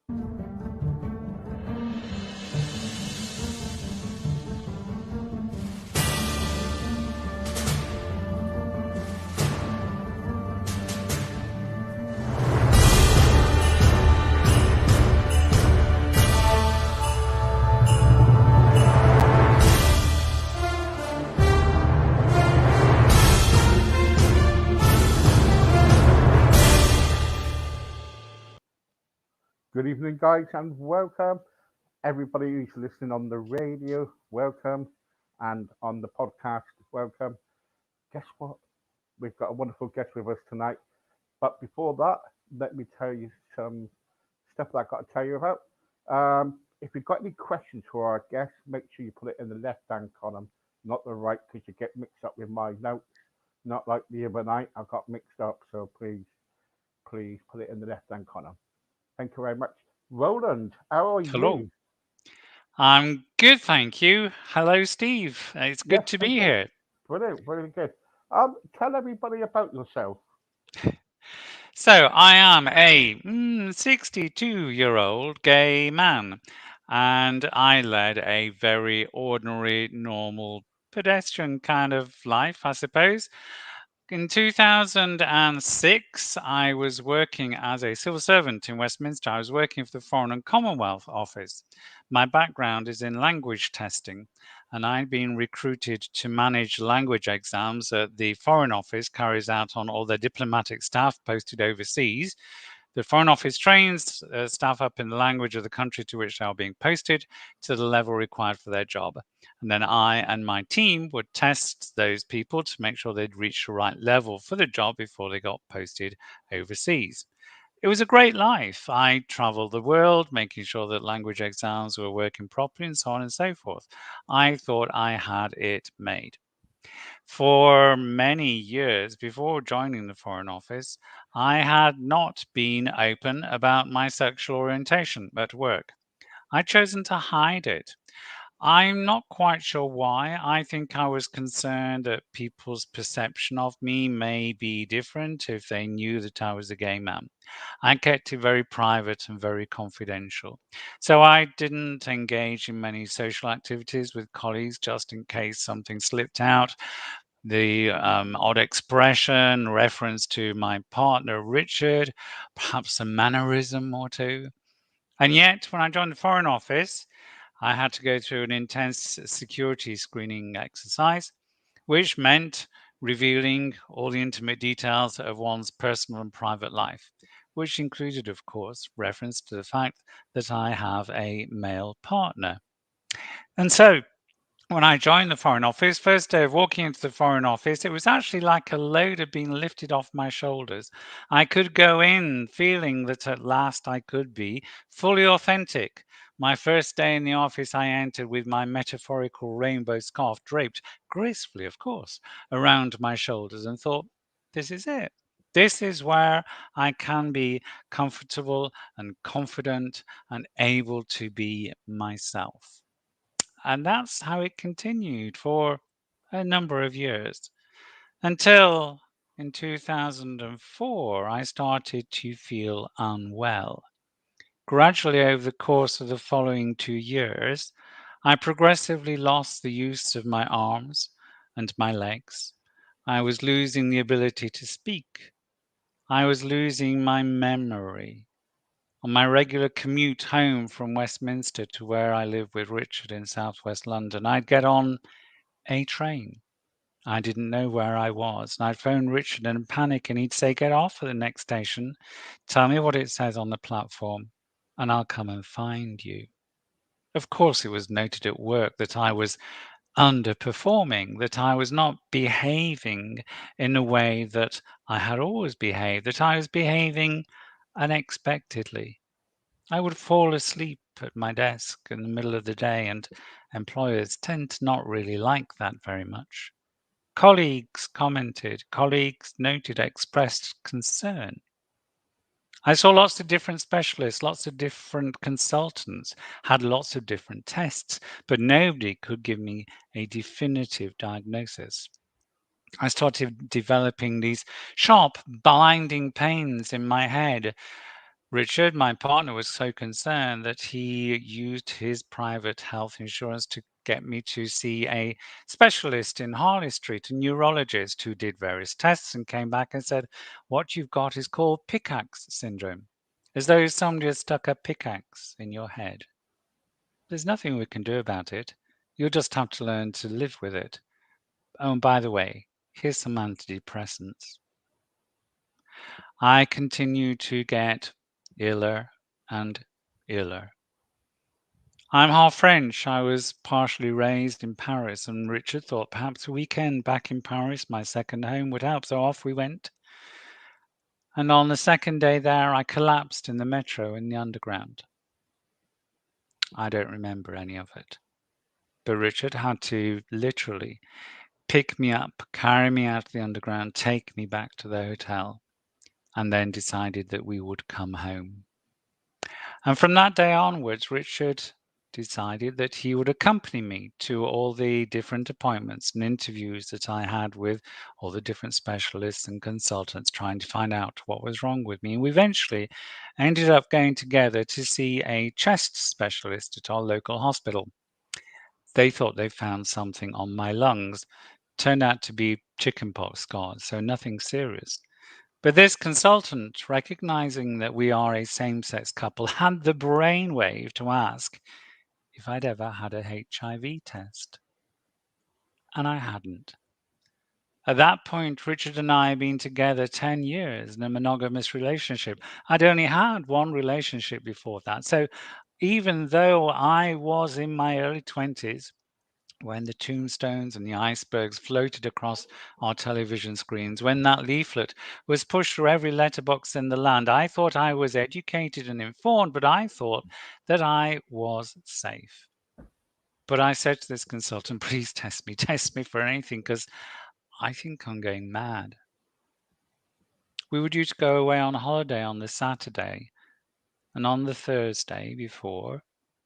Good evening, guys, and welcome. Everybody who's listening on the radio, welcome. And on the podcast, welcome. Guess what? We've got a wonderful guest with us tonight. But before that, let me tell you some stuff that I've got to tell you about. If you've got any questions for our guest, make sure you put it in the left hand column, not the right, because you get mixed up with my notes. Not like the other night, I got mixed up. So please put it in the left hand column. Thank you very much. Roland, how are Hello. you? I'm good, thank you. Hello, Steve. It's Yes, good to thank be you. here. Brilliant, really good. Tell everybody about yourself. So, I am a 62-year-old gay man, and I led a very ordinary, normal, pedestrian kind of life, I suppose. In 2006, I was working as a civil servant in Westminster. I was working for the Foreign and Commonwealth Office. My background is in language testing, and I'd been recruited to manage language exams that the Foreign Office carries out on all their diplomatic staff posted overseas. The Foreign Office trains staff up in the language of the country to which they are being posted to the level required for their job. And then I and my team would test those people to make sure they'd reached the right level for the job before they got posted overseas. It was a great life. I traveled the world, making sure that language exams were working properly and so on and so forth. I thought I had it made. For many years before joining the Foreign Office, I had not been open about my sexual orientation at work. I'd chosen to hide it. I'm not quite sure why. I think I was concerned that people's perception of me may be different if they knew that I was a gay man. I kept it very private and very confidential. So I didn't engage in many social activities with colleagues just in case something slipped out. The odd expression, reference to my partner Richard, perhaps a mannerism or two. And yet, when I joined the Foreign Office, I had to go through an intense security screening exercise, which meant revealing all the intimate details of one's personal and private life, which included, of course, reference to the fact that I have a male partner. And so, when I joined the Foreign Office, first day of walking into the Foreign Office, it was actually like a load had been lifted off my shoulders. I could go in feeling that at last I could be fully authentic. My first day in the office, I entered with my metaphorical rainbow scarf draped gracefully, of course, around my shoulders and thought, this is it. This is where I can be comfortable and confident and able to be myself. And that's how it continued for a number of years until in 2004 I started to feel unwell. Gradually, over the course of the following 2 years, I progressively lost the use of my arms and my legs. I was losing the ability to speak. I was losing my memory. On my regular commute home from Westminster to where I live with Richard in southwest London, I'd get on a train. I didn't know where I was, and I'd phone Richard in a panic, and he'd say, "Get off at the next station, tell me what it says on the platform, and I'll come and find you." Of course, it was noted at work that I was underperforming, that I was not behaving in a way that I had always behaved, that I was behaving unexpectedly. I would fall asleep at my desk in the middle of the day, and employers tend to not really like that very much. Colleagues commented, colleagues noted, expressed concern. I saw lots of different specialists, lots of different consultants, had lots of different tests, but nobody could give me a definitive diagnosis. I started developing these sharp, blinding pains in my head, Richard, my partner, was so concerned that he used his private health insurance to get me to see a specialist in Harley Street, a neurologist who did various tests and came back and said, what you've got is called Pickaxe syndrome, as though somebody had stuck a pickaxe in your head. There's nothing we can do about it. You'll just have to learn to live with it. Oh, and by the way, here's some antidepressants. I continue to get iller and iller. I'm half French. I was partially raised in Paris, and Richard thought perhaps a weekend back in Paris, my second home, would help. So off we went. And on the second day there, I collapsed in the metro in the underground. I don't remember any of it. But Richard had to literally pick me up, carry me out of the underground, take me back to the hotel, and then decided that we would come home. And from that day onwards, Richard decided that he would accompany me to all the different appointments and interviews that I had with all the different specialists and consultants trying to find out what was wrong with me. And we eventually ended up going together to see a chest specialist at our local hospital. They thought they found something on my lungs. Turned out to be chickenpox scars, so nothing serious. But this consultant, recognizing that we are a same-sex couple, had the brainwave to ask if I'd ever had a HIV test. And I hadn't. At that point, Richard and I had been together 10 years in a monogamous relationship. I'd only had one relationship before that. So even though I was in my early 20s, when the tombstones and the icebergs floated across our television screens, when that leaflet was pushed through every letterbox in the land, I thought I was educated and informed, but I thought that I was safe. But I said to this consultant, please test me for anything, because I think I'm going mad. We were due to go away on holiday on the Saturday, and on the Thursday before,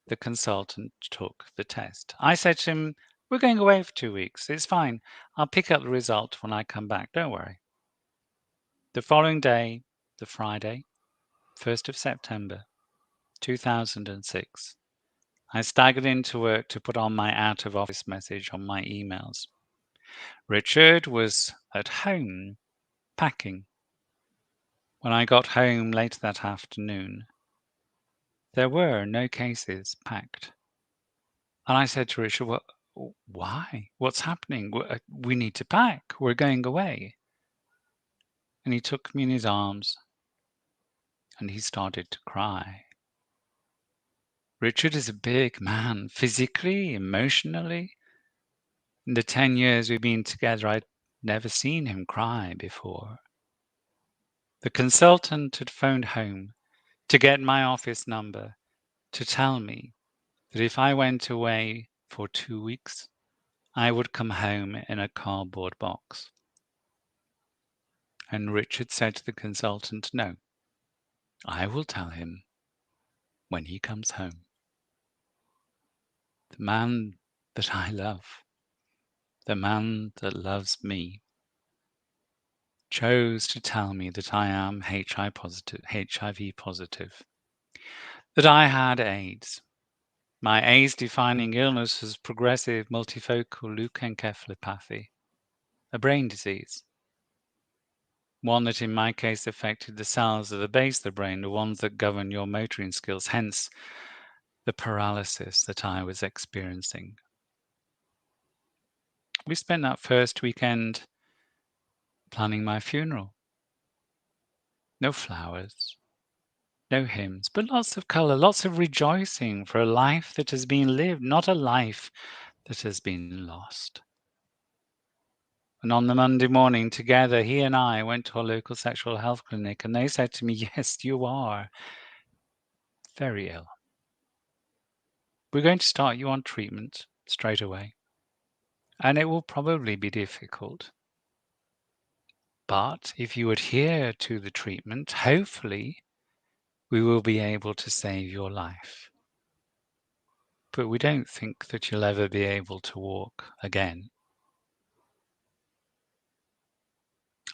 the consultant took the test. I said to him, we're going away for 2 weeks. It's fine. I'll pick up the result when I come back. Don't worry. The following day, the Friday, 1st of September, 2006, I staggered into work to put on my out of office message on my emails. Richard was at home packing. When I got home late that afternoon, there were no cases packed. And I said to Richard, well, why? What's happening? We need to pack. We're going away. And he took me in his arms and he started to cry. Richard is a big man, physically, emotionally. In the 10 years we've been together, I'd never seen him cry before. The consultant had phoned home to get my office number to tell me that if I went away for 2 weeks, I would come home in a cardboard box. And Richard said to the consultant, no, I will tell him when he comes home. The man that I love, the man that loves me, chose to tell me that I am HIV positive, that I had AIDS. My AIDS-defining illness was progressive multifocal leukoencephalopathy, a brain disease. One that in my case affected the cells at the base of the brain, the ones that govern your motoring skills, hence the paralysis that I was experiencing. We spent that first weekend planning my funeral. No flowers, no hymns, but lots of color, lots of rejoicing for a life that has been lived, not a life that has been lost. And on the Monday morning, together, he and I went to a local sexual health clinic, and they said to me, yes, you are very ill. We're going to start you on treatment straight away. And it will probably be difficult. But if you adhere to the treatment, hopefully we will be able to save your life. But we don't think that you'll ever be able to walk again.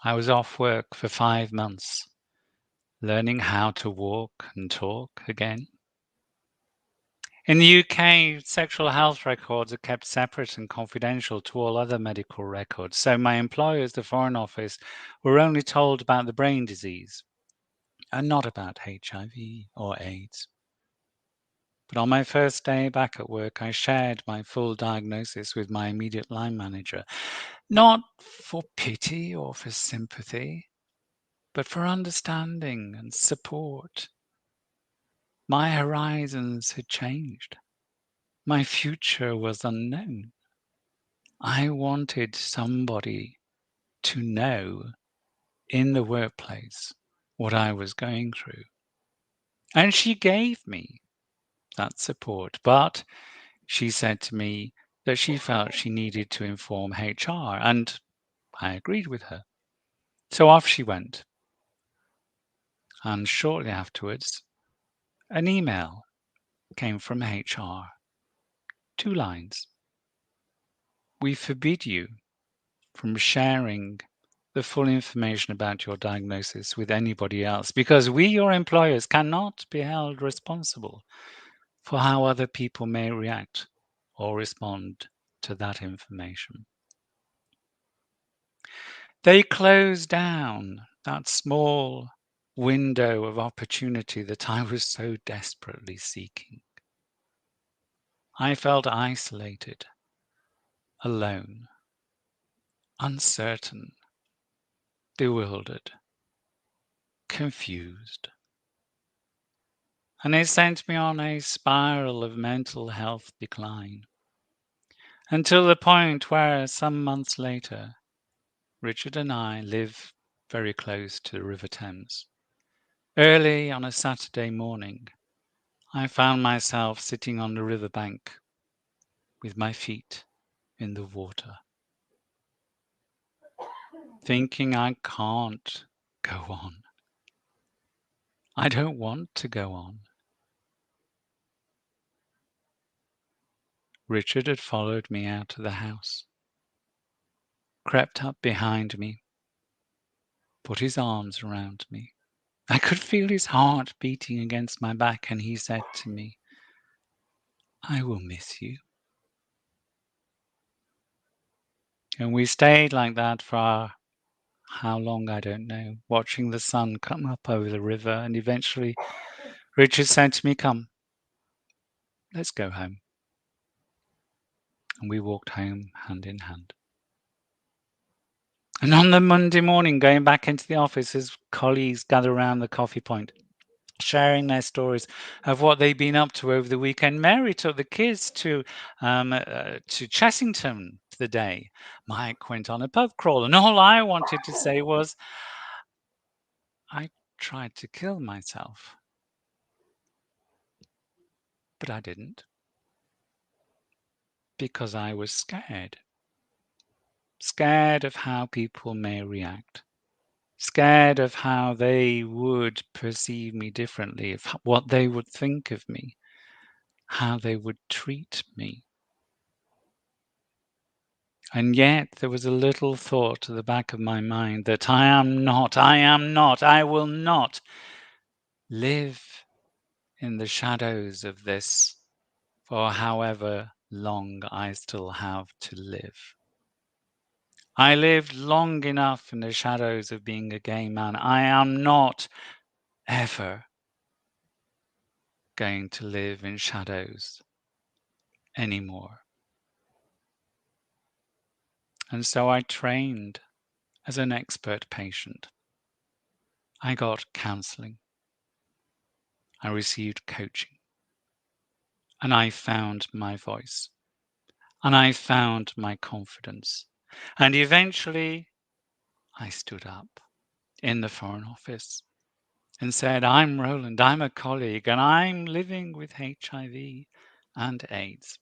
I was off work for 5 months, learning how to walk and talk again. In the UK, sexual health records are kept separate and confidential to all other medical records, so my employers, the Foreign Office, were only told about the brain disease and not about HIV or AIDS. But on my first day back at work, I shared my full diagnosis with my immediate line manager, not for pity or for sympathy, but for understanding and support. My horizons had changed. My future was unknown. I wanted somebody to know in the workplace what I was going through. And she gave me that support, but she said to me that she felt she needed to inform HR, and I agreed with her. So off she went. And shortly afterwards, an email came from HR. 2 lines. We forbid you from sharing the full information about your diagnosis with anybody else because we, your employers, cannot be held responsible for how other people may react or respond to that information. They closed down that small window of opportunity that I was so desperately seeking. I felt isolated, alone, uncertain, bewildered, confused. And it sent me on a spiral of mental health decline. Until the point where, some months later, Richard and I live very close to the River Thames. Early on a Saturday morning, I found myself sitting on the riverbank with my feet in the water, thinking I can't go on. I don't want to go on. Richard had followed me out of the house, crept up behind me, put his arms around me. I could feel his heart beating against my back, and he said to me, I will miss you. And we stayed like that for how long, I don't know, watching the sun come up over the river. And eventually, Richard said to me, come, let's go home. And we walked home hand in hand. And on the Monday morning, going back into the office, as colleagues gather around the coffee point, sharing their stories of what they've been up to over the weekend. Mary took the kids to Chessington for the day. Mike went on a pub crawl, and all I wanted to say was, I tried to kill myself, but I didn't, because I was scared of how people may react, scared of how they would perceive me differently, of what they would think of me, how they would treat me. And yet there was a little thought at the back of my mind that I will not live in the shadows of this for however long I still have to live. I lived long enough in the shadows of being a gay man. I am not ever going to live in shadows anymore. And so I trained as an expert patient. I got counseling. I received coaching. And I found my voice. And I found my confidence. And eventually, I stood up in the Foreign Office and said, I'm Roland, I'm a colleague, and I'm living with HIV and AIDS.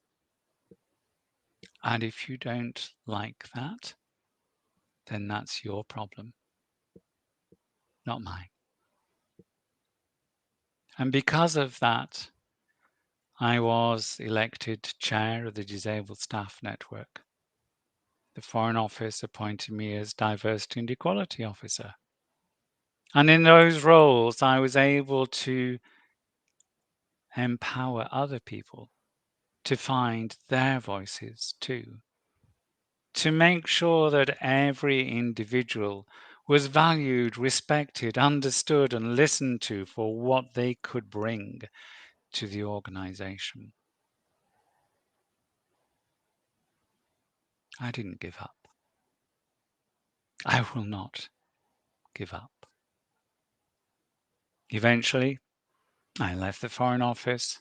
And if you don't like that, then that's your problem, not mine. And because of that, I was elected chair of the Disabled Staff Network. The Foreign Office appointed me as Diversity and Equality Officer. And in those roles, I was able to empower other people to find their voices too, to make sure that every individual was valued, respected, understood, and listened to for what they could bring to the organization. I didn't give up. I will not give up. Eventually, I left the Foreign Office,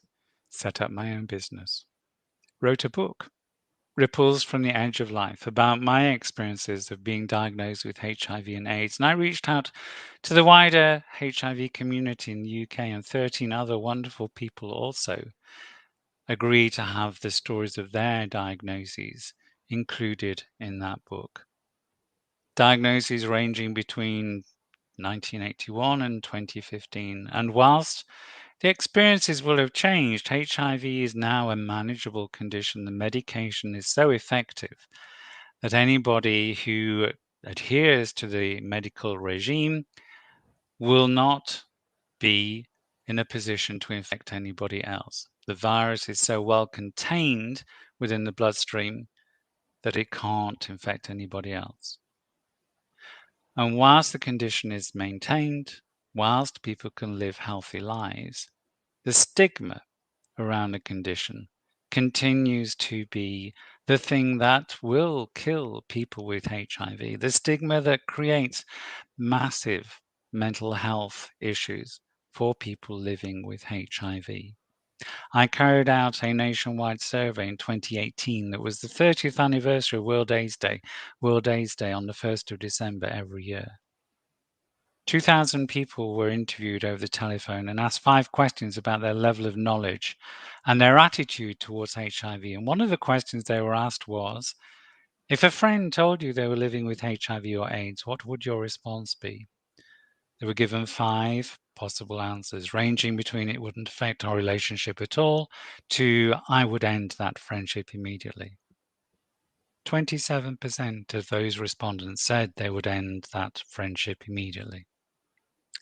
set up my own business, wrote a book, Ripples from the Edge of Life, about my experiences of being diagnosed with HIV and AIDS. And I reached out to the wider HIV community in the UK, and 13 other wonderful people also agreed to have the stories of their diagnoses included in that book. Diagnoses ranging between 1981 and 2015. And whilst the experiences will have changed, HIV is now a manageable condition. The medication is so effective that anybody who adheres to the medical regime will not be in a position to infect anybody else. The virus is so well contained within the bloodstream that it can't infect anybody else. And whilst the condition is maintained, whilst people can live healthy lives, the stigma around the condition continues to be the thing that will kill people with HIV. The stigma that creates massive mental health issues for people living with HIV. I carried out a nationwide survey in 2018 that was the 30th anniversary of World AIDS Day on the 1st of December every year. 2,000 people were interviewed over the telephone and asked 5 questions about their level of knowledge and their attitude towards HIV. And one of the questions they were asked was, if a friend told you they were living with HIV or AIDS, what would your response be? They were given 5 possible answers, ranging between it wouldn't affect our relationship at all to I would end that friendship immediately. 27% of those respondents said they would end that friendship immediately.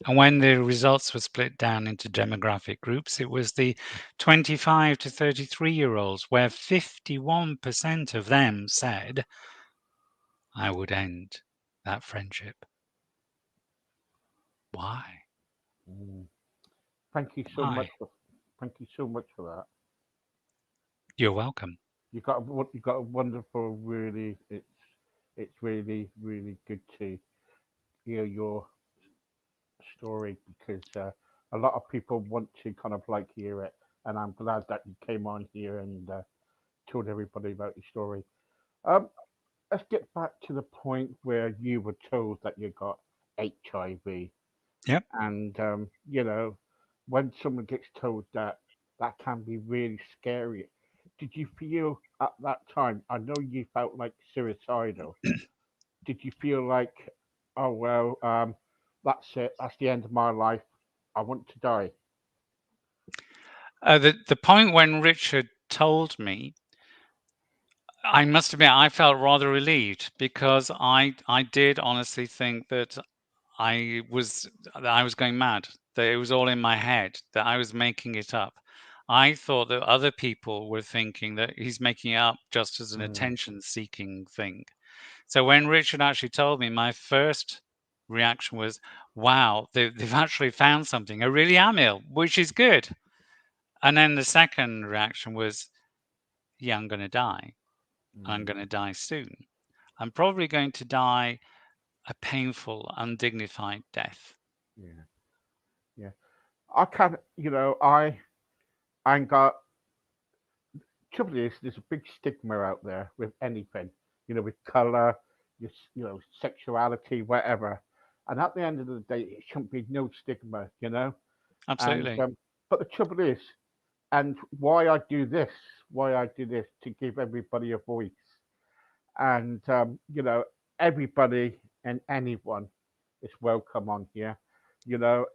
And when the results were split down into demographic groups, it was the 25 to 33-year-olds, where 51% of them said, I would end that friendship. Why? Mm. Thank you so much Why? for thank you so much for that. You're welcome. You got a wonderful, really. It's really really good to hear your story because a lot of people want to kind of like hear it, and I'm glad that you came on here and told everybody about your story. Um, let's get back to the point where you were told that you got HIV, Yep. and when someone gets told that, that can be really scary. Did you feel at that time? I know you felt like suicidal. Did you feel like, oh well, that's it, that's the end of my life, I want to die? The point when Richard told me, I must admit, I felt rather relieved because I did honestly think that I was going mad, that it was all in my head, that I was making it up. I thought that other people were thinking that he's making it up just as an Mm, attention-seeking thing. So when Richard actually told me, my first reaction was, "Wow, they've actually found something. I really am ill, which is good." And then the second reaction was, "Yeah, I'm going to die. I'm mm, going to die soon. I'm probably going to die a painful, undignified death." yeah, yeah. I can, I got trouble is there's a big stigma out there with anything, with color, sexuality, whatever. And at the end of the day, it shouldn't be no stigma, And Absolutely. but the trouble is, and why I do this to give everybody a voice, and everybody and anyone is welcome on here,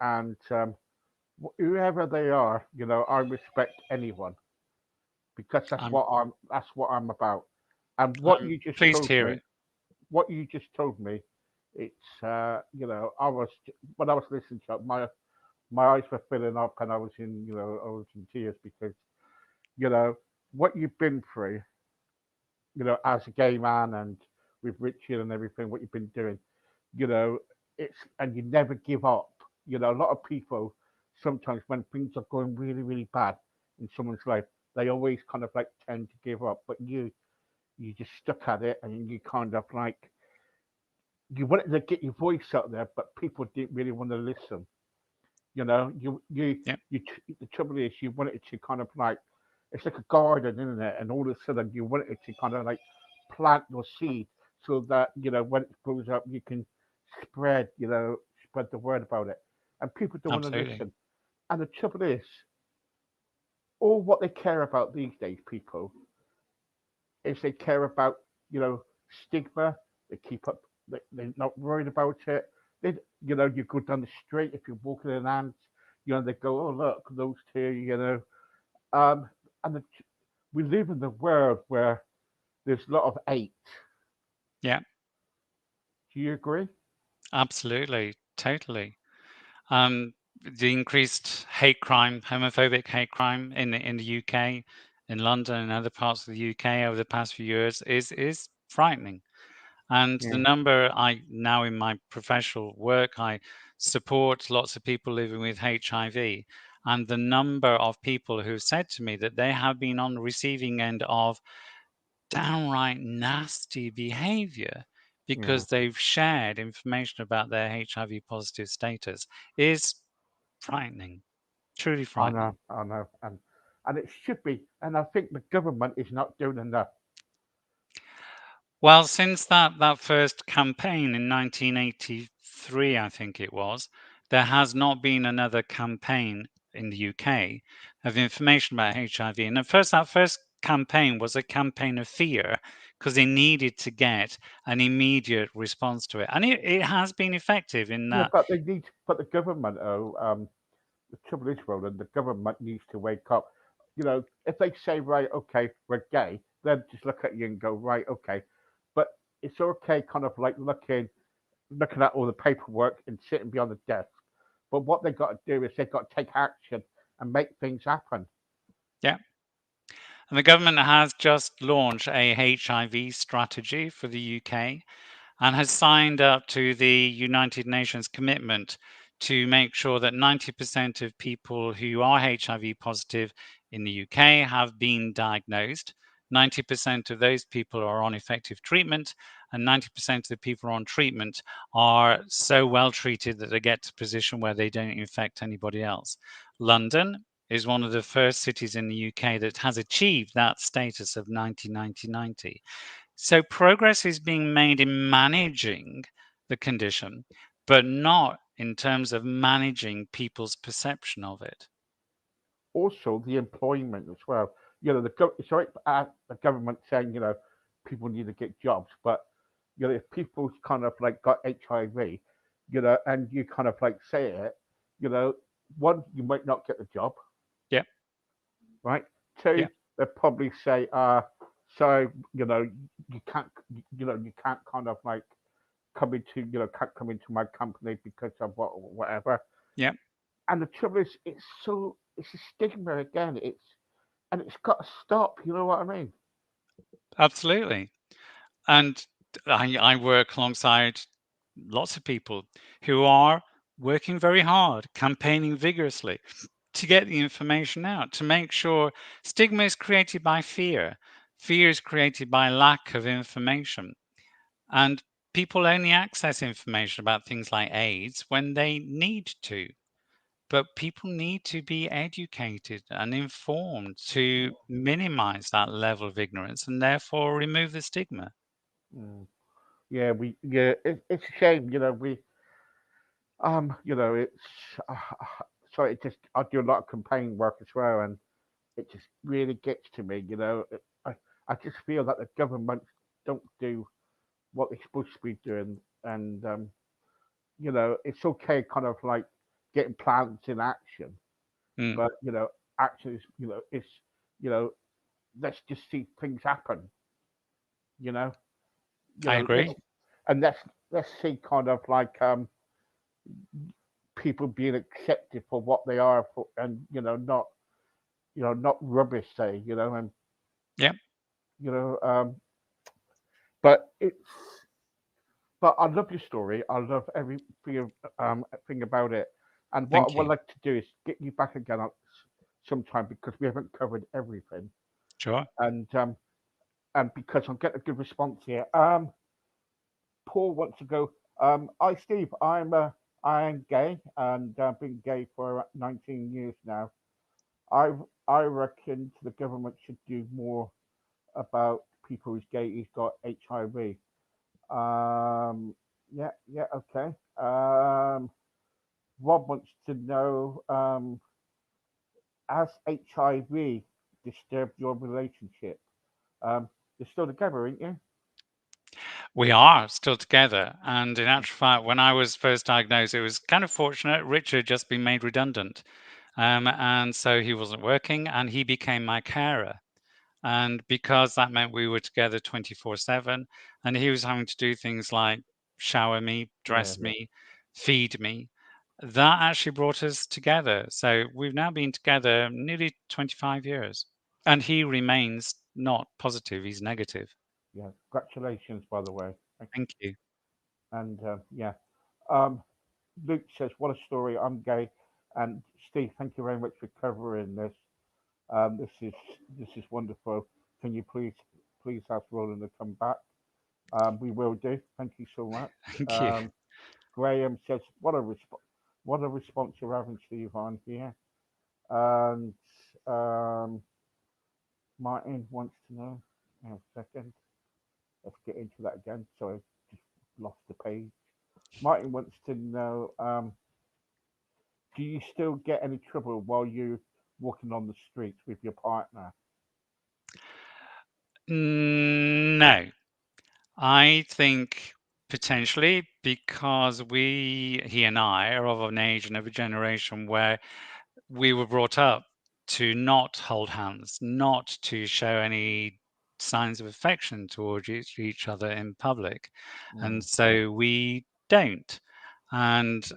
and whoever they are, I respect anyone because I'm that's what I'm about. And I'm pleased to hear it. what you just told me It's I was when I was listening to it, my eyes were filling up, and I was in tears because you know what you've been through, as a gay man and with Richard and everything, what you've been doing, you know, it's and you never give up. A lot of people sometimes when things are going really, really bad in someone's life, they always kind of like tend to give up. But you just stuck at it, and you kind of like you wanted to get your voice out there, but people didn't really want to listen. You know, Yeah, the trouble is you want it to kind of like it's like a garden, isn't it? And all of a sudden you want it to kind of like plant your seed so that when it grows up you can spread the word about it. And people don't want to absolutely. listen. And the trouble is, all what they care about these days, people, is they care about stigma. They keep up. They're not worried about it. They, you go down the street if you're walking in ants. They go, oh look, those two. Um, and we live in the world where there's a lot of hate. Yeah, Do you agree? absolutely, totally. Um, the increased hate crime, homophobic hate crime in the UK, in London and other parts of the UK over the past few years is frightening. And the Yeah, number I now in my professional work, I support lots of people living with HIV, and the number of people who've said to me that they have been on the receiving end of downright nasty behavior yeah. because they've shared information about their HIV positive status is frightening, truly I frightening. know, I know, and it should be. And I think the government is not doing enough. Well, since that first campaign in 1983, I think it was, there has not been another campaign in the UK of information about HIV. And at first, that first campaign was a campaign of fear because they needed to get an immediate response to it. And it has been effective in Yeah, that. but the government, the trouble is, Roland, the government needs to wake up. If they say, right, okay, we're gay, then just look at you and go, right, okay. But it's okay, kind of like looking at all the paperwork and sitting behind the desk. But what they got to do is they got to take action and make things happen. Yeah. And the government has just launched a HIV strategy for the UK and has signed up to the United Nations commitment to make sure that 90% of people who are HIV positive in the UK have been diagnosed. 90% of those people are on effective treatment, and 90% of the people on treatment are so well treated that they get to a position where they don't infect anybody else. London is one of the first cities in the UK that has achieved that status of 90-90-90. So progress is being made in managing the condition, but not in terms of managing people's perception of it. Also, the employment as well. It's right the government saying people need to get jobs, but if people's kind of like got HIV, and you kind of like say it, you know, one you might not get the job, Yep, right? Two, yep, they probably say, so you can't, you can't kind of like can't come into my company because of whatever. yep, And the trouble is, it's a stigma again. It's got to stop. You know what I mean? absolutely. And I work alongside lots of people who are working very hard, campaigning vigorously to get the information out, to make sure stigma is created by fear. Fear is created by lack of information. And people only access information about things like AIDS when they need to. But people need to be educated and informed to minimize that level of ignorance and therefore remove the stigma. Mm. It's a shame. It's uh, so it just I do a lot of campaign work as well, and it just really gets to me. I just feel that the government don't do what they're supposed to be doing, and it's okay, kind of like getting plans in action, Mm, but action is it's you know let's just see things happen. You know, I let's agree. and let's see kind of like people being accepted for what they are for, and not not rubbish, say, and Yeah, you know but it's but I love your story. I love everything thing about it. And what I thank would you. like to do is get you back again sometime because we haven't covered everything. Sure. And because I'm getting a good response here. Paul wants to go. Hi Steve, I am gay and I've been gay for 19 years now. I I reckon the government should do more about people who's gay who's got HIV. Yeah, yeah, okay. Rob wants to know, has HIV disturbed your relationship? You're still together, ain't you? We are still together. And in actual fact, when I was first diagnosed, it was kind of fortunate. Richard had just been made redundant. And so he wasn't working and he became my carer. And because that meant we were together 24/7, and he was having to do things like shower me, Yeah, dress yeah, me, feed me, that actually brought us together. So we've now been together nearly 25 years. And he remains not positive, he's negative. yeah. Congratulations, by the way. Thank you. And yeah, um, Luke says, "What a story! I'm gay." And Steve, thank you very much for covering this. This is wonderful. Can you please ask Roland to come back? We will do. Thank you so much. Thank you. Um, Graham says, what a response you're having, Steve, on here." And um, Martin wants to know. Hang on a second. Let's get into that again. Sorry, just lost the page. Martin wants to know, do you still get any trouble while you're walking on the streets with your partner? No, I think potentially because he and I, are of an age and of a generation where we were brought up to not hold hands, not to show any signs of affection towards each other in public. And Mm, so we don't. And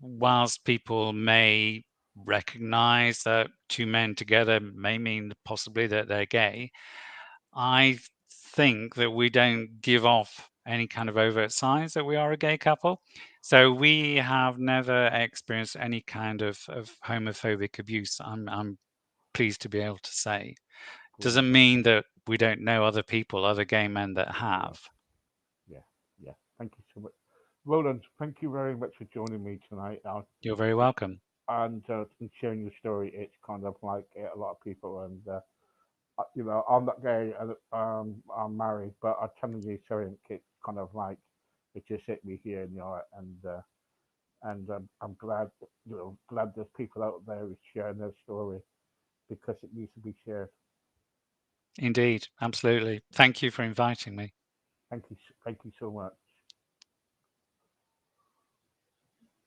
whilst people may recognize that two men together may mean possibly that they're gay, I think that we don't give off any kind of overt signs that we are a gay couple. So we have never experienced any kind of homophobic abuse. I'm pleased to be able to say. great. Doesn't mean that we don't know other people, other gay men that Yeah, have. yeah, yeah. Thank you so much. Roland, thank you very much for joining me tonight. You're very It's, welcome. and sharing your story. It's kind of like a lot of people, and I'm not gay, and I'm married, but I'm telling you, something, it's kind of like it just hit me here, and I'm glad, glad there's people out there who sharing their story because it needs to be shared. Indeed, absolutely. Thank you for inviting me. Thank you so much.